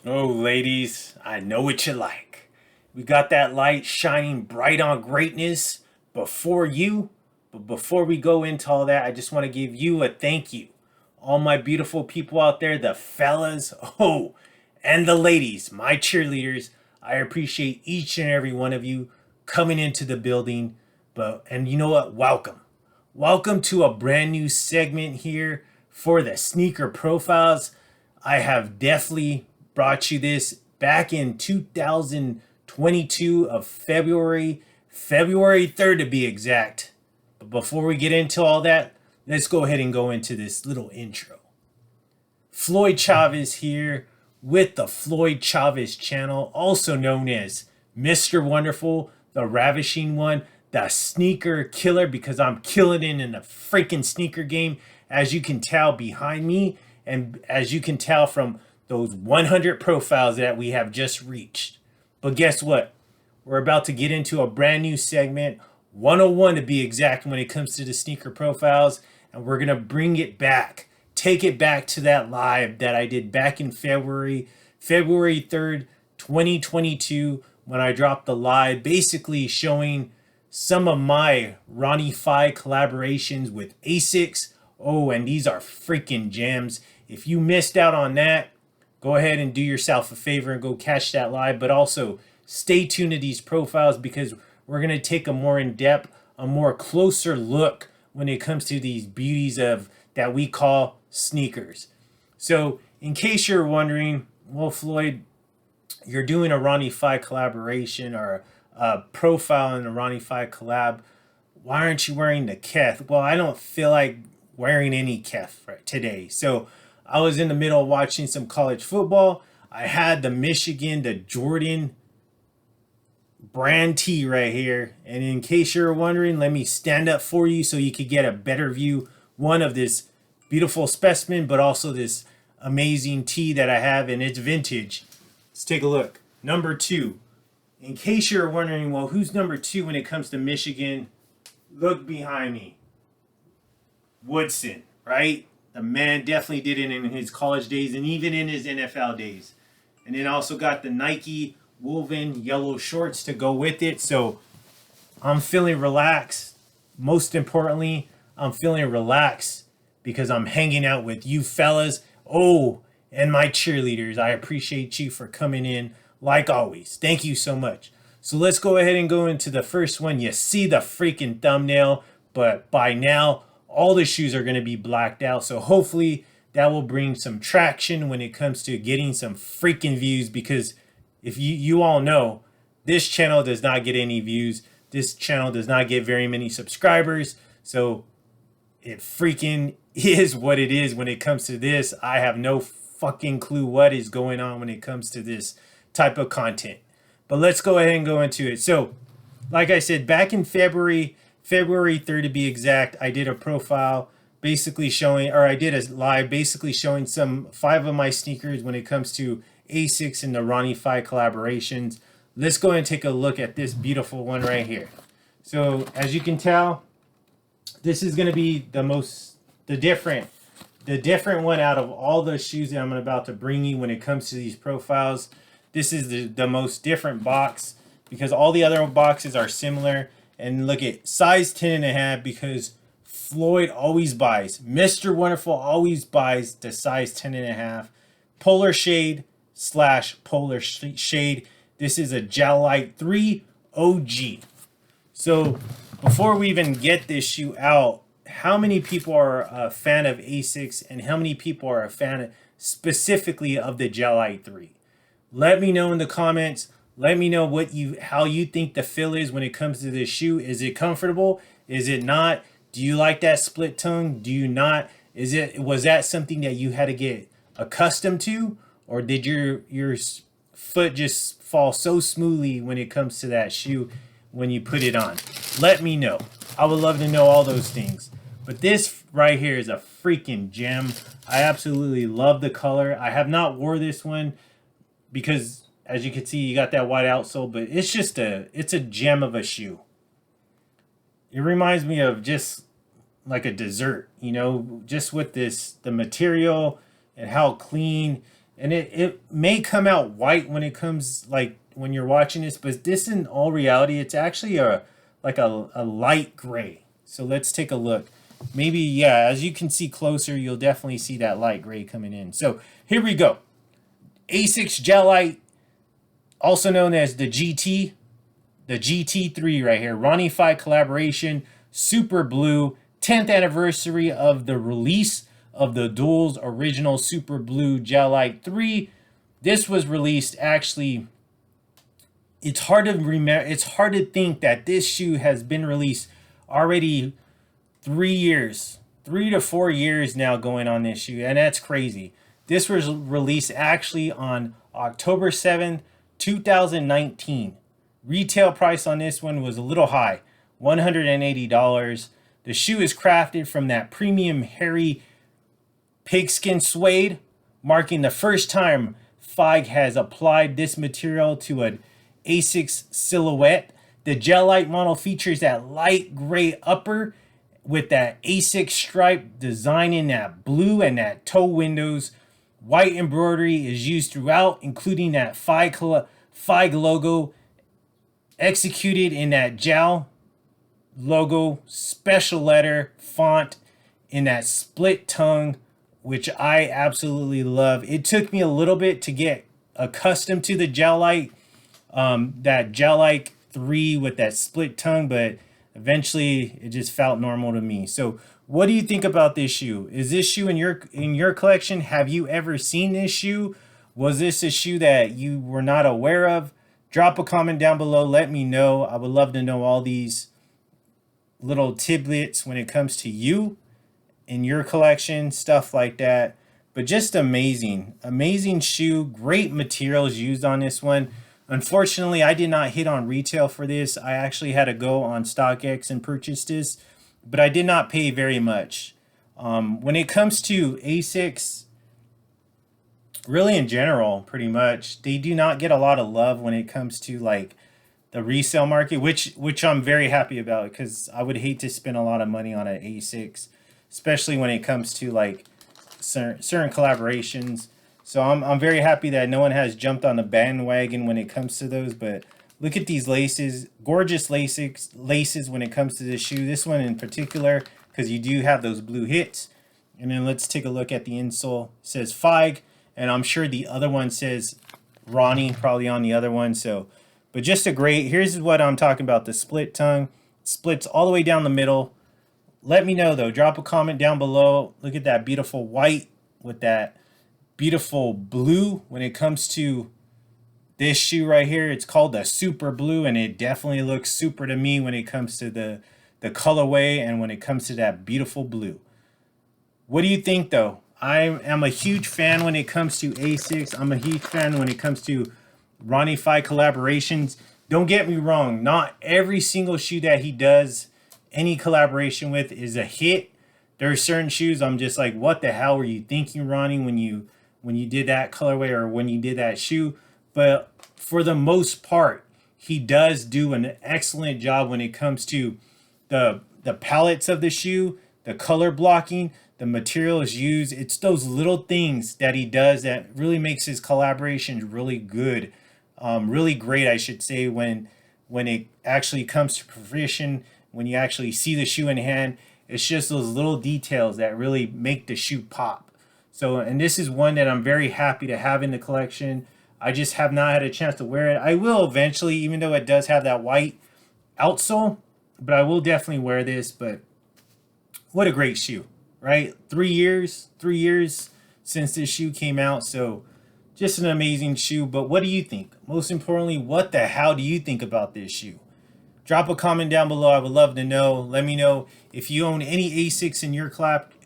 Oh, ladies, I know what you like. We got that light shining bright on greatness before you. But before we go into all that, I just want to give you a thank you. All my beautiful people out there, the fellas, oh, and the ladies, my cheerleaders. I appreciate each and every one of you coming into the building. And you know what? Welcome. Welcome to a brand new segment here for the sneaker profiles. I have definitely brought you this back in 2022 of February 3rd to be exact. But before we get into all that, let's go ahead and go into this little intro. Floyd Chavez here with the Floyd Chavez channel, also known as Mr. Wonderful, the Ravishing One, the Sneaker Killer, because I'm killing it in the freaking sneaker game, as you can tell behind me, and as you can tell from those 100 profiles that we have just reached. But guess what? We're about to get into a brand new segment, 101 to be exact, when it comes to the sneaker profiles, and we're going to bring it back. Take it back to that live that I did back in February 3rd, 2022, when I dropped the live basically showing some of my Ronnie Fieg collaborations with Asics. Oh, and these are freaking gems. If you missed out on that, go ahead and do yourself a favor and go catch that live. But also stay tuned to these profiles because we're going to take a more in-depth, a more closer look when it comes to these beauties of that we call sneakers. So in case you're wondering, well, Floyd, you're doing a Ronnie Fieg collaboration or a profile in a Ronnie Fieg collab. Why aren't you wearing the Keth? Well, I don't feel like wearing any Keth right today. So I was in the middle of watching some college football. I had the Michigan, the Jordan brand tee right here. And in case you're wondering, let me stand up for you so you could get a better view, one, of this beautiful specimen, but also this amazing tee that I have, and it's vintage. Let's take a look. Number 2. In case you're wondering, well, who's number 2 when it comes to Michigan? Look behind me. Woodson, right? The man definitely did it in his college days and even in his NFL days. And then also got the Nike woven yellow shorts to go with it. So I'm feeling relaxed. Most importantly, I'm feeling relaxed because I'm hanging out with you fellas. Oh, and my cheerleaders. I appreciate you for coming in like always. Thank you so much. So let's go ahead and go into the first one. You see the freaking thumbnail, but by now, all the shoes are going to be blacked out. So hopefully that will bring some traction when it comes to getting some freaking views, because if you all know, this channel does not get any views. This channel does not get very many subscribers. So it freaking is what it is when it comes to this. I have no fucking clue what is going on when it comes to this type of content. But let's go ahead and go into it. So, like I said, back in February 3rd to be exact, I did a profile basically showing, or I did a live basically showing some 5 of my sneakers when it comes to Asics and the Ronnie Fieg collaborations. Let's go ahead and take a look at this beautiful one right here. So, as you can tell, this is going to be the different one out of all the shoes that I'm about to bring you when it comes to these profiles. This is the most different box because all the other boxes are similar. And look at size 10.5 because Floyd always buys. Mr. Wonderful always buys the size 10.5. Polar shade / polar shade. This is a Gel Light 3 OG. So before we even get this shoe out, how many people are a fan of Asics and how many people are a fan specifically of the Gel Light 3? Let me know in the comments. Let me know how you think the feel is when it comes to this shoe. Is it comfortable? Is it not? Do you like that split tongue? Do you not? Was that something that you had to get accustomed to, or did your foot just fall so smoothly when it comes to that shoe when you put it on? Let me know. I would love to know all those things. But this right here is a freaking gem. I absolutely love the color. I have not wore this one because, as you can see, you got that white outsole, but it's a gem of a shoe. It reminds me of just like a dessert, just with the material and how clean And it may come out white when it comes, like when you're watching this, but this in all reality, it's actually a light gray. So let's take a look. Maybe, yeah, as you can see closer, you'll definitely see that light gray coming in. So here we go. Asics Gelite, also known as the GT, the GT3 right here. Ronnie Fieg collaboration, Super Blue, 10th anniversary of the release of the Duals original Super Blue Gelite 3. This was released, actually, it's hard to remember, it's hard to think that this shoe has been released already 3 years, 3 to 4 years now going on this shoe, and that's crazy. This was released actually on October 7th, 2019. Retail price on this one was a little high, $180. The shoe is crafted from that premium hairy pigskin suede, marking the first time Fieg has applied this material to an Asics silhouette. The Gelite model features that light gray upper with that Asics stripe design in that blue and that toe windows. White embroidery is used throughout, including that Fieg logo executed in that jowl logo special letter font in that split tongue, which I absolutely love. It took me a little bit to get accustomed to the Gelite, that Gelite 3 with that split tongue, but eventually it just felt normal to me. So what do you think about this shoe? Is this shoe in your collection? Have you ever seen this shoe? Was this a shoe that you were not aware of? Drop a comment down below. Let me know. I would love to know all these little tidbits when it comes to you in your collection, stuff like that. But just amazing shoe. Great materials used on this one. Unfortunately, I did not hit on retail for this. I actually had to go on StockX and purchase this, but I did not pay very much. When it comes to Asics, really in general, pretty much, they do not get a lot of love when it comes to like the resale market, which I'm very happy about, because I would hate to spend a lot of money on an Asics, especially when it comes to like certain collaborations. So I'm very happy that no one has jumped on the bandwagon when it comes to those. But look at these laces, gorgeous laces when it comes to this shoe. This one in particular, because you do have those blue hits. And then let's take a look at the insole. It says Fieg, and I'm sure the other one says Ronnie, probably on the other one. So, but just a great, here's what I'm talking about, the split tongue. Splits all the way down the middle. Let me know though, drop a comment down below. Look at that beautiful white with that beautiful blue when it comes to this shoe right here. It's called the Super Blue, and it definitely looks super to me when it comes to the colorway and when it comes to that beautiful blue. What do you think though? I am a huge fan when it comes to Asics. I'm a huge fan when it comes to Ronnie Fieg collaborations. Don't get me wrong, not every single shoe that he does any collaboration with is a hit. There are certain shoes I'm just like, what the hell were you thinking, Ronnie, when you did that colorway or when you did that shoe? But for the most part, he does do an excellent job when it comes to the palettes of the shoe, the color blocking, the materials used. It's those little things that he does that really makes his collaborations really good, really great, I should say, when it actually comes to fruition, when you actually see the shoe in hand. It's just those little details that really make the shoe pop. So, and this is one that I'm very happy to have in the collection. I just have not had a chance to wear it. I will eventually, even though it does have that white outsole, but I will definitely wear this. But what a great shoe, right? 3 years since this shoe came out. So just an amazing shoe. But what do you think? Most importantly, what the hell do you think about this shoe? Drop a comment down below. I would love to know. Let me know if you own any Asics in your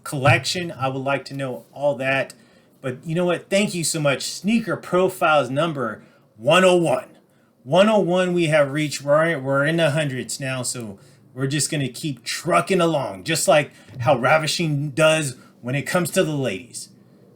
collection. I would like to know all that. But you know what? Thank you so much. Sneaker Profiles number 101. 101 we have reached. We're in the hundreds now, so we're just going to keep trucking along, just like how Ravishing does when it comes to the ladies.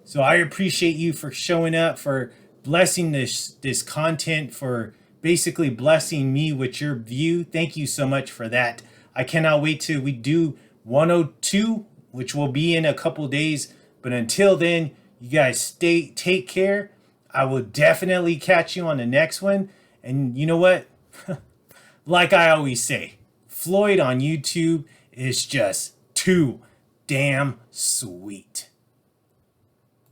So I appreciate you for showing up, for blessing this content, for basically blessing me with your view. Thank you so much for that. I cannot wait till we do 102, which will be in a couple days. But until then, You guys take care. I will definitely catch you on the next one. And you know what? Like I always say, Floyd on YouTube is just too damn sweet.